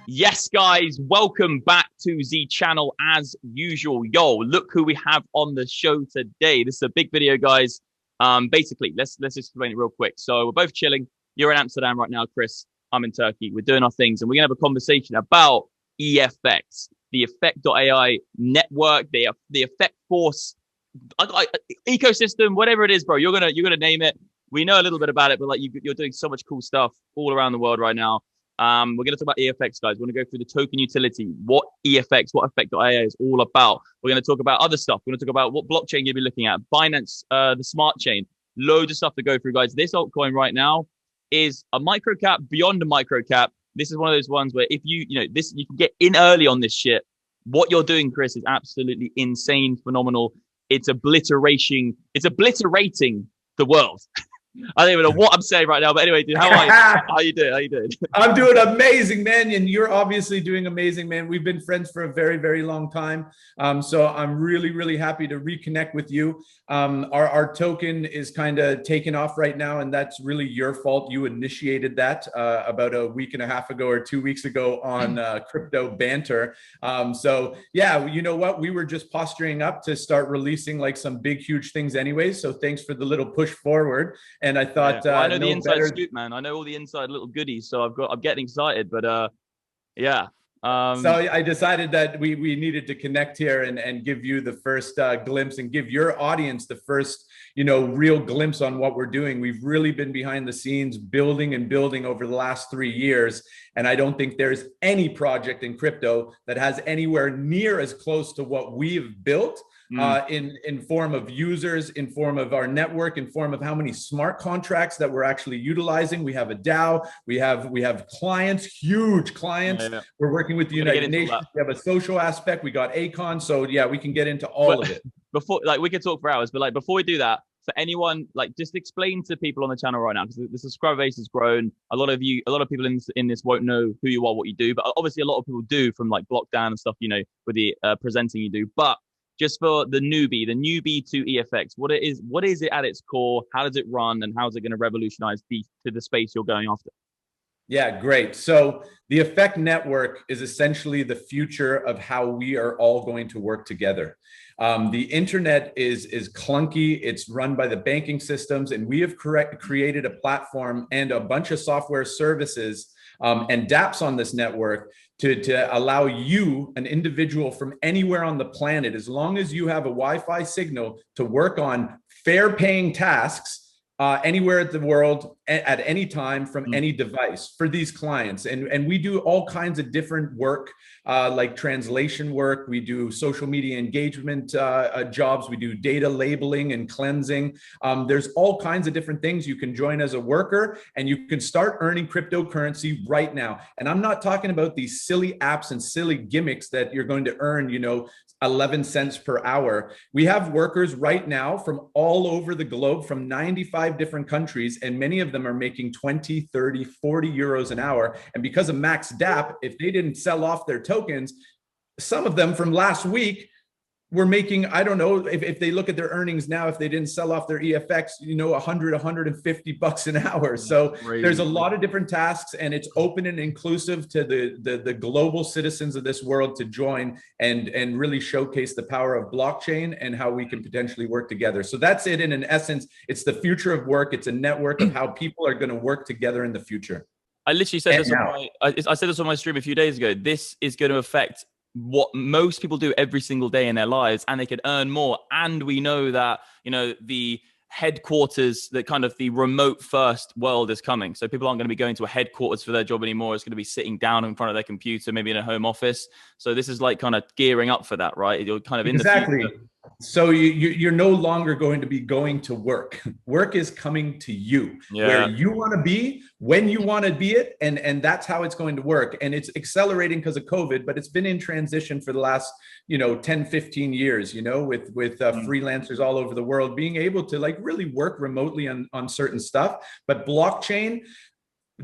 Yes, guys, welcome back to the channel as usual. Yo, look who we have on the show today. This is a big video, guys. Basically, let's explain it real quick. So we're both chilling. You're in Amsterdam right now, Chris. I'm in Turkey. We're doing our things, and we're gonna have a conversation about EFX, the effect.ai network, the effect force ecosystem, whatever it is, bro. You're gonna name it. We know a little bit about it, but like you're doing so much cool stuff all around the world right now. We're going to talk about EFX, guys. We're going to go through the token utility, what EFX, what effect.ai is all about. We're going to talk about other stuff. We're going to talk about what blockchain you'll be looking at, Binance, the smart chain, loads of stuff to go through, guys. This altcoin right now is a micro cap beyond a micro cap. This is one of those ones where if you can get in early on this shit. What you're doing, Chris, is absolutely insane, phenomenal. It's obliterating the world. I don't even know what I'm saying right now, but anyway, dude, how are you? How you doing? How you doing? I'm doing amazing, man. And you're obviously doing amazing, man. We've been friends for a very, very long time. So I'm really, really happy to reconnect with you. Our token is kind of taking off right now, and that's really your fault. You initiated that about a week and a half ago or 2 weeks ago on crypto banter. So yeah, you know what? We were just posturing up to start releasing like some big, huge things anyway. So thanks for the little push forward. And I thought, well, I know the inside scoop, man. I know all the inside little goodies, so I'm getting excited. But yeah. So I decided that we needed to connect here and give you the first glimpse and give your audience the first, real glimpse on what we're doing. We've really been behind the scenes building and building over the last 3 years. And I don't think there's any project in crypto that has anywhere near as close to what we've built. In form of users, in form of our network, in form of how many smart contracts that we're actually utilizing. We have a DAO, we have clients, huge clients. Yeah. We're working with the United Nations. We have a social aspect. We got Acon. So yeah, we can get into all of it. Before, we could talk for hours, but before we do that, for anyone, just explain to people on the channel right now, because the subscriber base has grown. A lot of people in this won't know who you are, what you do, but obviously a lot of people do from Blockdown and stuff, with the presenting you do. But just for the newbie to EFX, what is it at its core? How does it run, and how is it going to revolutionize the space you're going after? Yeah, great. So the Effect Network is essentially the future of how we are all going to work together. The internet is clunky. It's run by the banking systems, and we have created a platform and a bunch of software services and dApps on this network to allow you, an individual from anywhere on the planet, as long as you have a Wi-Fi signal, to work on fair paying tasks anywhere in the world at any time from any device for these clients. And we do all kinds of different work, like translation work. We do social media engagement jobs. We do data labeling and cleansing. There's all kinds of different things. You can join as a worker and you can start earning cryptocurrency right now. And I'm not talking about these silly apps and silly gimmicks that you're going to earn, 11 cents per hour. We have workers right now from all over the globe, from 95 different countries, and many of them are making 20, 30, 40 euros an hour. And because of maxdapp, if they didn't sell off their tokens, some of them from last week were making, I don't know, if they look at their earnings now, if they didn't sell off their EFX, 100, 150 bucks an hour. So there's a lot of different tasks, and it's open and inclusive to the global citizens of this world to join and really showcase the power of blockchain and how we can potentially work together. So that's it in an essence. It's the future of work. It's a network of how people are going to work together in the future. I literally said this I said this on my stream a few days ago. This is going to affect what most people do every single day in their lives, and they can earn more. And we know that, the headquarters, that kind of the remote first world is coming. So people aren't going to be going to a headquarters for their job anymore. It's going to be sitting down in front of their computer, maybe in a home office. So this is kind of gearing up for that, right? You're kind of in the future. So you're no longer going to be going to work. Work is coming to you, where you want to be, when you want to be it. And that's how it's going to work. And it's accelerating because of COVID, but it's been in transition for the last, 10, 15 years, with freelancers all over the world being able to really work remotely on certain stuff. But blockchain,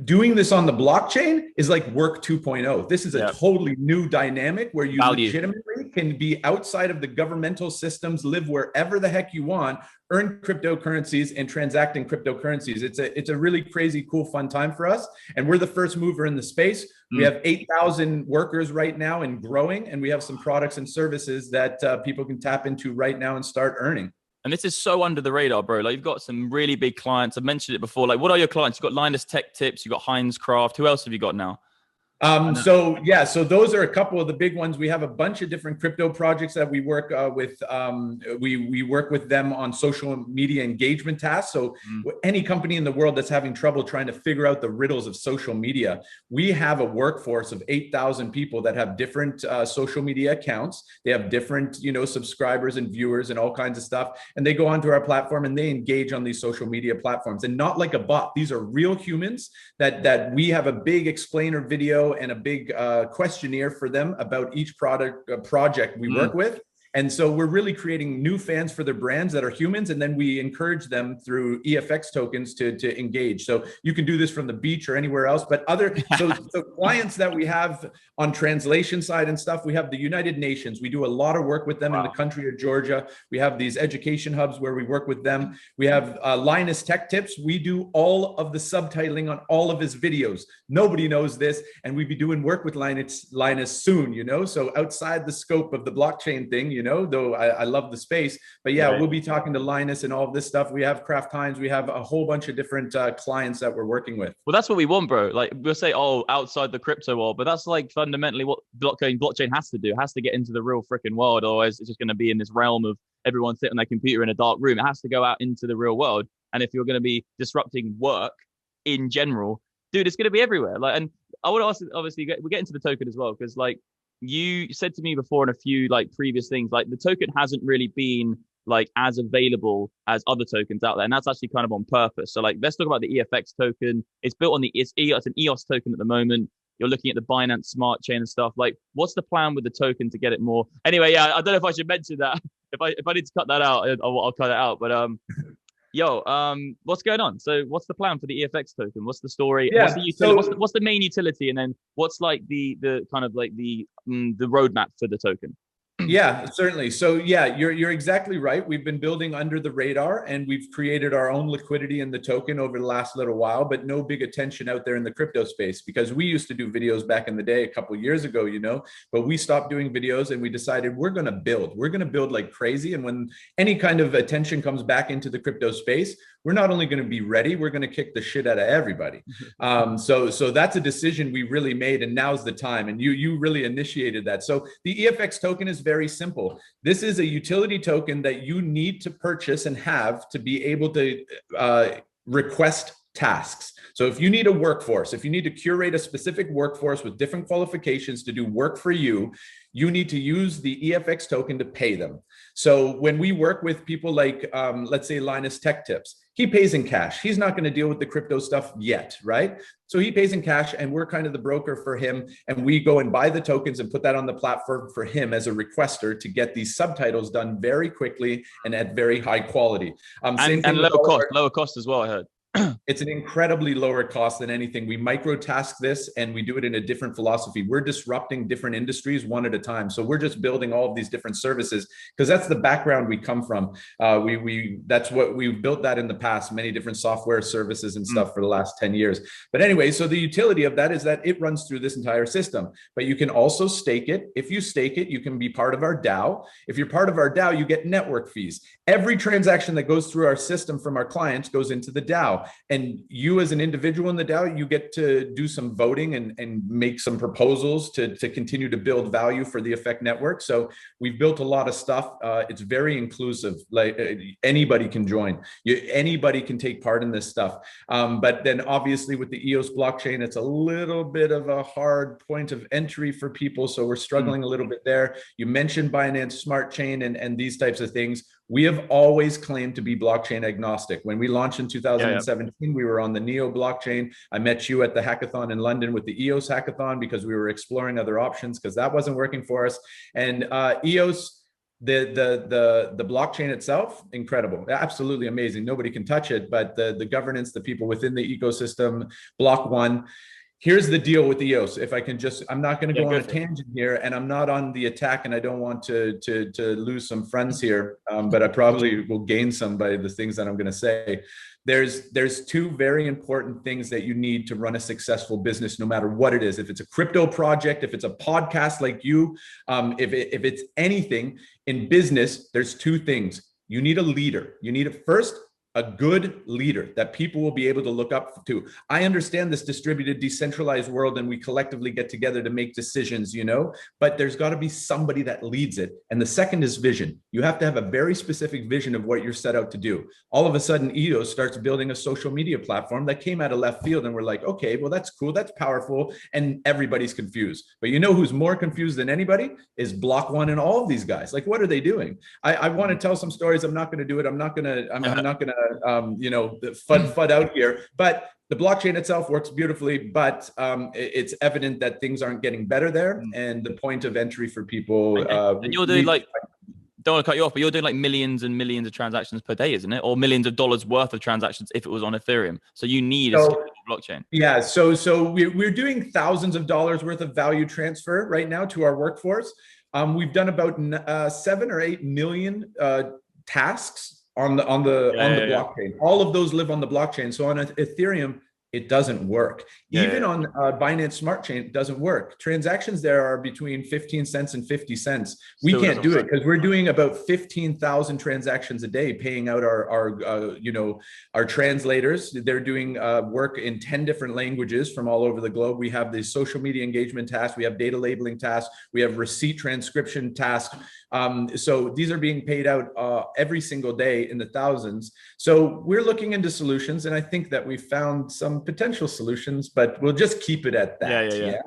Doing this on the blockchain is like work 2.0. This is a Yep. totally new dynamic where you Value. legitimately can be outside of the governmental systems, live wherever the heck you want, earn cryptocurrencies and transact in cryptocurrencies. It's a really crazy, cool, fun time for us. And we're the first mover in the space. We have 8,000 workers right now and growing, and we have some products and services that people can tap into right now and start earning. And this is so under the radar, bro. Like, you've got some really big clients. I've mentioned it before. Like, what are your clients? You've got Linus Tech Tips. You've got Heinz Craft. Who else have you got now? So those are a couple of the big ones. We have a bunch of different crypto projects that we work with. We work with them on social media engagement tasks. So any company in the world that's having trouble trying to figure out the riddles of social media, we have a workforce of 8,000 people that have different social media accounts. They have different, subscribers and viewers and all kinds of stuff. And they go onto our platform and they engage on these social media platforms. And not like a bot. These are real humans that we have a big explainer video and a big questionnaire for them about each project we work with. And so we're really creating new fans for their brands that are humans. And then we encourage them through EFX tokens to engage. So you can do this from the beach or anywhere else, but so clients that we have on translation side and stuff, we have the United Nations. We do a lot of work with them in the country of Georgia. We have these education hubs where we work with them. We have Linus Tech Tips. We do all of the subtitling on all of his videos. Nobody knows this. And we'll be doing work with Linus soon, so outside the scope of the blockchain thing, though I love the space, but we'll be talking to Linus and all of this stuff. We have Kraft Heinz. We have a whole bunch of different clients that we're working with. Well, that's what we want, bro. Like, we'll say, outside the crypto world, but that's like fundamentally what blockchain has to do. It has to get into the real freaking world, or it's just going to be in this realm of everyone sitting on their computer in a dark room. It has to go out into the real world. And if you're going to be disrupting work in general, dude, it's going to be everywhere. Like, and I would ask, obviously, we get into the token as well, because like, you said to me before in a few like previous things, like the token hasn't really been like as available as other tokens out there, and that's actually kind of on purpose. So like, let's talk about the EFX token. It's built on it's an EOS token at the moment. You're looking at the Binance Smart Chain and stuff. Like, what's the plan with the token to get it more? Anyway, I don't know if I should mention that. If I need to cut that out, I'll cut it out. But what's going on? So what's the plan for the EFX token? What's the story? What's the utility? What's the main utility? And then what's like the kind of like the roadmap for the token? Yeah, certainly. So you're exactly right. We've been building under the radar, and we've created our own liquidity in the token over the last little while, but no big attention out there in the crypto space, because we used to do videos back in the day a couple of years ago, but we stopped doing videos and we decided we're going to build like crazy. And when any kind of attention comes back into the crypto space, we're not only going to be ready, we're going to kick the shit out of everybody. So that's a decision we really made, and now's the time. And you really initiated that. So the EFX token is very simple. This is a utility token that you need to purchase and have to be able to request tasks. So if you need a workforce, if you need to curate a specific workforce with different qualifications to do work for you, you need to use the EFX token to pay them. So when we work with people like, let's say Linus Tech Tips, he pays in cash. He's not going to deal with the crypto stuff yet, right? So he pays in cash, and we're kind of the broker for him. And we go and buy the tokens and put that on the platform for him as a requester to get these subtitles done very quickly and at very high quality. And lower cost as well, I heard. It's an incredibly lower cost than anything. We micro task this, and we do it in a different philosophy. We're disrupting different industries one at a time. So we're just building all of these different services, because that's the background we come from. That's what we've built that in the past, many different software services and stuff for the last 10 years. But anyway, so the utility of that is that it runs through this entire system, but you can also stake it. If you stake it, you can be part of our DAO. If you're part of our DAO, you get network fees. Every transaction that goes through our system from our clients goes into the DAO. And you as an individual in the DAO, you get to do some voting and make some proposals to continue to build value for the Effect network. So we've built a lot of stuff. It's very inclusive. Like anybody can join. Anybody can take part in this stuff. But then obviously with the EOS blockchain, it's a little bit of a hard point of entry for people. So we're struggling a little bit there. You mentioned Binance Smart Chain and these types of things. We have always claimed to be blockchain agnostic. When we launched in 2017, we were on the Neo blockchain. I met you at the hackathon in London with the EOS hackathon, because we were exploring other options because that wasn't working for us. And EOS, The blockchain itself, incredible, absolutely amazing. Nobody can touch it, but the governance, the people within the ecosystem, block one. Here's the deal with EOS. If I can just, I'm not going to go on a tangent here, and I'm not on the attack, and I don't want to lose some friends here, but I probably will gain some by the things that I'm going to say. There's two very important things that you need to run a successful business, no matter what it is. If it's a crypto project, if it's a podcast like you, if it's anything in business, there's two things. You need a leader. You need first a good leader that people will be able to look up to. I understand this distributed, decentralized world, and we collectively get together to make decisions, you know, but there's got to be somebody that leads it. And the second is vision. You have to have a very specific vision of what you're set out to do. All of a sudden, EOS starts building a social media platform that came out of left field, and we're like, okay, well, that's cool, that's powerful, and everybody's confused. But you know who's more confused than anybody is Block One and all of these guys. Like, what are they doing? I want to tell some stories. I'm not going to do it. I'm not going to you know, FUD out here, but the blockchain itself works beautifully, but it's evident that things aren't getting better there. And the point of entry for people, and you're doing like, don't want to cut you off, but you're doing like millions and millions of transactions per day, isn't it? Or millions of dollars worth of transactions if it was on Ethereum. So you need a scalable blockchain. Yeah. So we're doing thousands of dollars worth of value transfer right now to our workforce. We've done about 7 or 8 million tasks on the blockchain. All of those live on the blockchain. So on Ethereum, it doesn't work. Even on Binance Smart Chain, it doesn't work. Transactions there are between 15 cents and 50 cents. We can't do it because we're doing about 15,000 transactions a day, paying out our you know, our translators. They're doing work in 10 different languages from all over the globe. We have the social media engagement tasks. We have data labeling tasks. We have receipt transcription tasks. So these are being paid out every single day in the thousands. So we're looking into solutions, and I think that we found some potential solutions, but we'll just keep it at that. Yeah.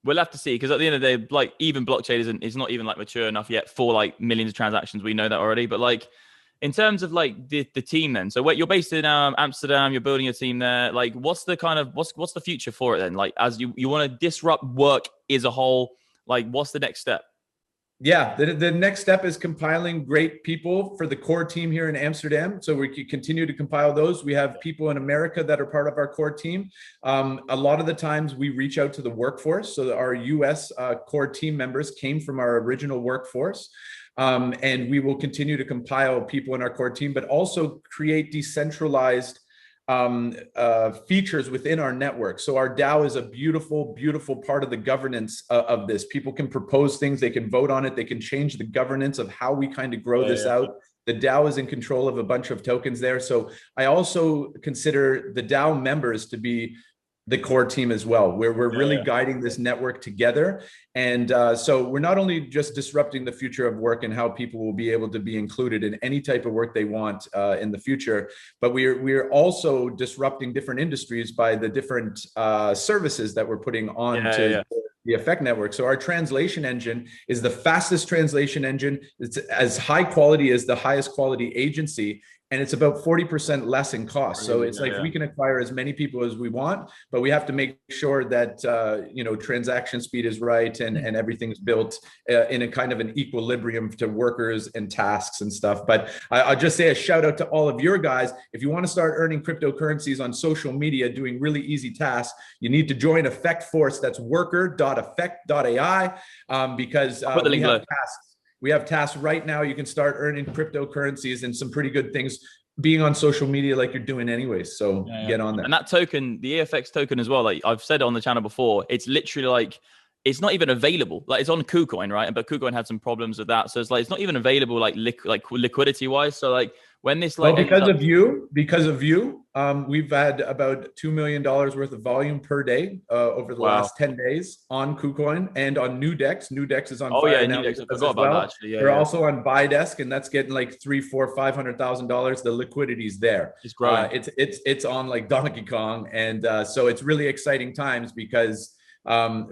We'll have to see, because at the end of the day, like, even blockchain is not even like mature enough yet for like millions of transactions. We know that already. But like, in terms of like the team then, so you're based in Amsterdam, you're building a team there. Like, what's the kind of what's the future for it then? Like, as you want to disrupt work as a whole, like, what's the next step? Yeah, the next step is compiling great people for the core team here in Amsterdam. So we can continue to compile those. We have people in America that are part of our core team. A lot of the times we reach out to the workforce. So our US core team members came from our original workforce. And we will continue to compile people in our core team, but also create decentralized features within our network. So our DAO is a beautiful, beautiful part of the governance of this. People can propose things, they can vote on it, they can change the governance of how we kind of grow this out. The DAO is in control of a bunch of tokens there. So I also consider the DAO members to be the core team as well, where we're really guiding this network together. And so we're not only just disrupting the future of work and how people will be able to be included in any type of work they want in the future, but we're also disrupting different industries by the different services that we're putting on to the Effect network. So our translation engine is the fastest translation engine. It's as high quality as the highest quality agency. And it's about 40% less in cost. So it's we can acquire as many people as we want, but we have to make sure that, you know, transaction speed is right and everything's built in a kind of an equilibrium to workers and tasks and stuff. But I'll just say a shout out to all of your guys. If you want to start earning cryptocurrencies on social media, doing really easy tasks, you need to join Effect Force. That's worker.effect.ai because we have tasks. We have tasks right now. You can start earning cryptocurrencies and some pretty good things being on social media like you're doing anyways. So get on there. And that token, the EFX token as well, like I've said on the channel before, it's literally like, it's not even available. Like, it's on KuCoin, right? But KuCoin had some problems with that. So it's like, it's not even available like liquidity wise. So like when this like, well, because of you, we've had about $2 million worth of volume per day over the last 10 days on KuCoin and on NewDex. NewDex is on fire now. NewDex, I forgot about that actually. We're also on BuyDesk, and that's getting like $300,000-$500,000. The liquidity's there. It's growing. It's on like Donkey Kong, and so it's really exciting times because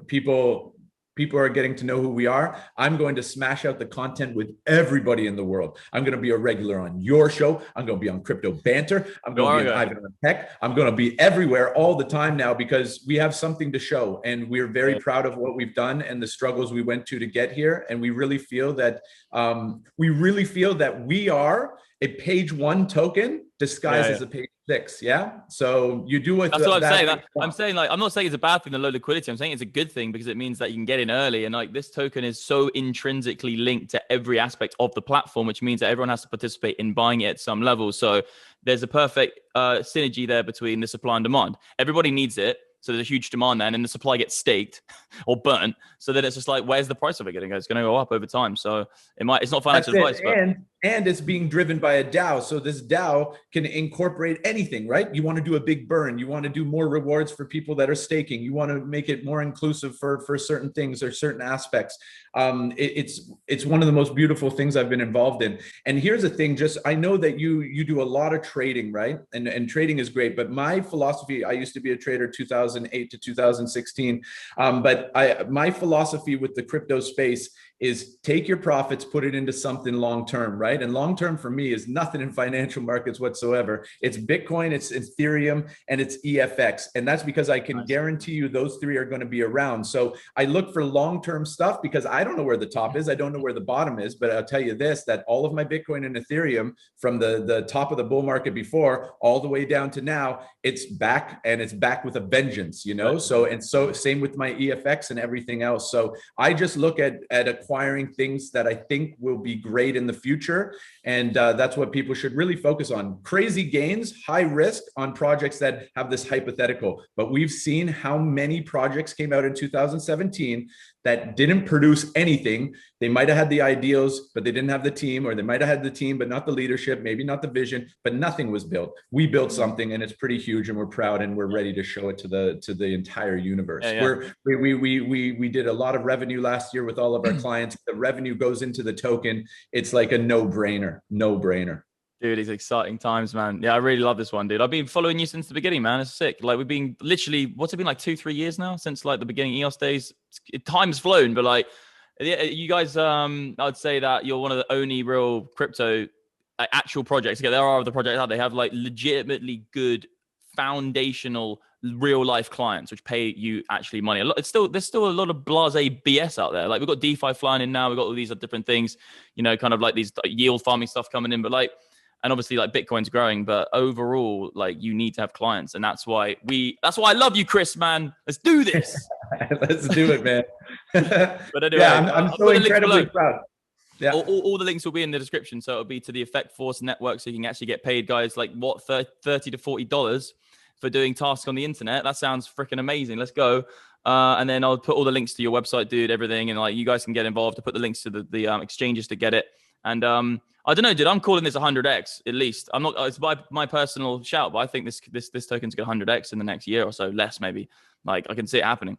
people people are getting to know who we are, I'm going to smash out the content with everybody in the world. I'm going to be a regular on your show. I'm going to be on Crypto Banter. I'm going to be on Ivan on Tech. I'm going to be everywhere all the time now because we have something to show. And we're very proud of what we've done and the struggles we went to get here. And we really feel that we are a page 1 token disguised as a page 6. Yeah. So you do what that's what I'm saying. I'm saying, like, I'm not saying it's a bad thing, the low liquidity. I'm saying it's a good thing because it means that you can get in early. And like, this token is so intrinsically linked to every aspect of the platform, which means that everyone has to participate in buying it at some level. So there's a perfect synergy there between the supply and demand. Everybody needs it. So there's a huge demand then, and the supply gets staked or burnt. So then it's just like, where's the price of it going to go? It's going to go up over time. So it's not financial advice, but and it's being driven by a DAO. So this DAO can incorporate anything, right? You want to do a big burn. You want to do more rewards for people that are staking. You want to make it more inclusive for certain things or certain aspects. It's one of the most beautiful things I've been involved in. And here's the thing, I know that you do a lot of trading, right? And trading is great, but my philosophy, I used to be a trader 2008 to 2016. But my philosophy with the crypto space is take your profits, put it into something long-term, right? And long-term for me is nothing in financial markets whatsoever. It's Bitcoin, it's Ethereum, and it's EFX. And that's because I can guarantee you those 3 are going to be around. So I look for long-term stuff because I don't know where the top is. I don't know where the bottom is, but I'll tell you this, that all of my Bitcoin and Ethereum from the top of the bull market before all the way down to now, it's back, and it's back with a vengeance, you know? So same with my EFX and everything else. So I just look at acquiring things that I think will be great in the future. And that's what people should really focus on. Crazy gains, high risk on projects that have this hypothetical. But we've seen how many projects came out in 2017 that didn't produce anything. They might have had the ideals, but they didn't have the team, or they might have had the team, but not the leadership, maybe not the vision, but nothing was built. We built something, and it's pretty huge, and we're proud, and we're ready to show it to the entire universe. We did a lot of revenue last year with all of our clients. The revenue goes into the token. It's like a no-brainer. Dude, it's exciting times, man. Yeah, I really love this one, dude. I've been following you since the beginning, man. It's sick. Like, we've been literally, what's it been, like 2-3 years now since like the beginning EOS days? Time's flown, but like, you guys, I would say that you're one of the only real crypto actual projects. Okay, there are other projects out there. They have like legitimately good foundational real life clients which pay you actually money. There's still a lot of blasé BS out there. Like, we've got DeFi flying in now. We've got all these different things, you know, kind of like these yield farming stuff coming in, but like, and obviously like Bitcoin's growing, but overall, like, you need to have clients. And that's why I love you, Chris, man. Let's do this. Let's do it, man. But anyway, yeah, I'm so incredibly proud. Yeah. All the links will be in the description. So it'll be to the Effect Force network. So you can actually get paid, guys, like what, $30 to $40 for doing tasks on the internet. That sounds freaking amazing. Let's go. And then I'll put all the links to your website, dude, everything. And like, you guys can get involved. To put the links to the exchanges to get it. And I don't know, dude, I'm calling this 100x at least. I'm not, it's my personal shout, but I think this token's going to 100x in the next year or so, less maybe. Like, I can see it happening.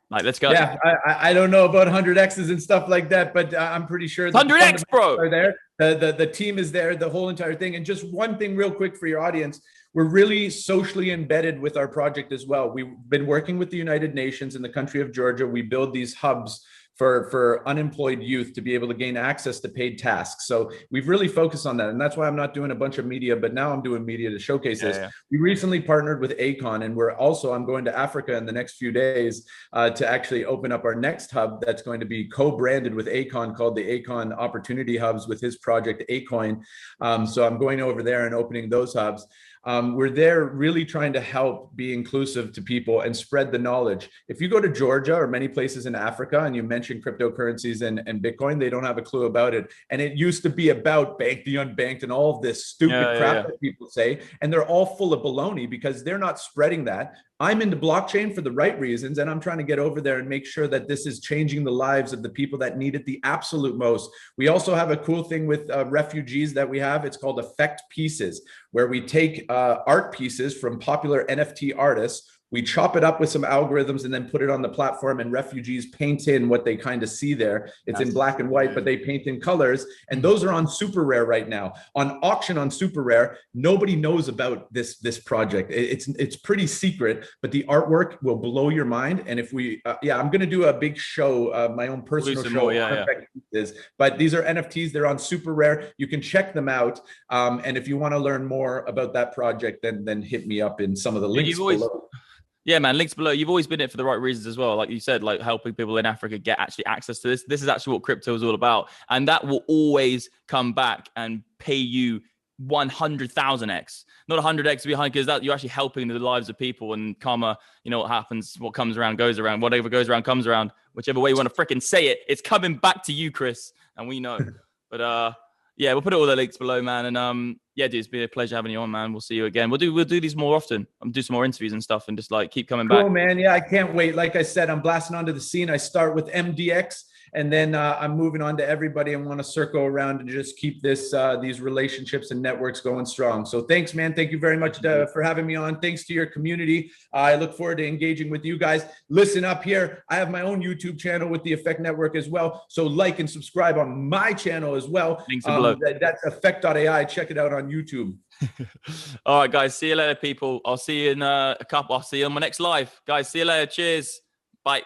Like, let's go. Yeah, I don't know about 100x's and stuff like that, but I'm pretty sure 100x, bro. Are there. The team is there, the whole entire thing. And just one thing real quick for your audience, we're really socially embedded with our project as well. We've been working with the United Nations in the country of Georgia. We build these hubs for unemployed youth to be able to gain access to paid tasks. So we've really focused on that. And that's why I'm not doing a bunch of media, but now I'm doing media to showcase this. Yeah. We recently partnered with Akon, and I'm going to Africa in the next few days to actually open up our next hub that's going to be co-branded with Akon, called the Akon Opportunity Hubs, with his project Altcoin. So I'm going over there and opening those hubs. We're there really trying to help be inclusive to people and spread the knowledge. If you go to Georgia or many places in Africa and you mention cryptocurrencies and Bitcoin, they don't have a clue about it. And it used to be about bank the unbanked and all of this stupid crap that people say. And they're all full of baloney because they're not spreading that. I'm into blockchain for the right reasons, and I'm trying to get over there and make sure that this is changing the lives of the people that need it the absolute most. We also have a cool thing with refugees that we have. It's called Effect Pieces, where we take art pieces from popular NFT artists, We chop it up with some algorithms and then put it on the platform, and refugees paint in what they kind of see there. It's in black and white, but they paint in colors. And those are on super rare right now. On auction on super rare, nobody knows about this project. It's pretty secret, but the artwork will blow your mind. And if we, I'm going to do a big show, my own personal show. But these are NFTs. They're on super rare. You can check them out. And if you want to learn more about that project, then hit me up in some of the links below. Yeah, man, links below. You've always been in it for the right reasons as well. Like you said, like helping people in Africa get actually access to this. This is actually what crypto is all about. And that will always come back and pay you 100,000x, not 100x behind, because that you're actually helping the lives of people. And karma, you know what happens, what comes around goes around, whatever goes around comes around, whichever way you want to freaking say it, it's coming back to you, Chris. And we know. But yeah, we'll put all the links below, man. And yeah, dude, it's been a pleasure having you on, man. We'll see you again. We'll do these more often. Do some more interviews and stuff, and just like keep coming back. Cool, man. Yeah, I can't wait. Like I said, I'm blasting onto the scene. I start with MDX, and then I'm moving on to everybody, and want to circle around and just keep this these relationships and networks going strong. So thanks, man. Thank you very much for having me on. Thanks to your community. I look forward to engaging with you guys. Listen up here. I have my own YouTube channel with the Effect Network as well. So like and subscribe on my channel as well. Links below. That's effect.ai. Check it out on YouTube. All right, guys. See you later, people. I'll see you in a couple. I'll see you on my next live. Guys, see you later. Cheers. Bye.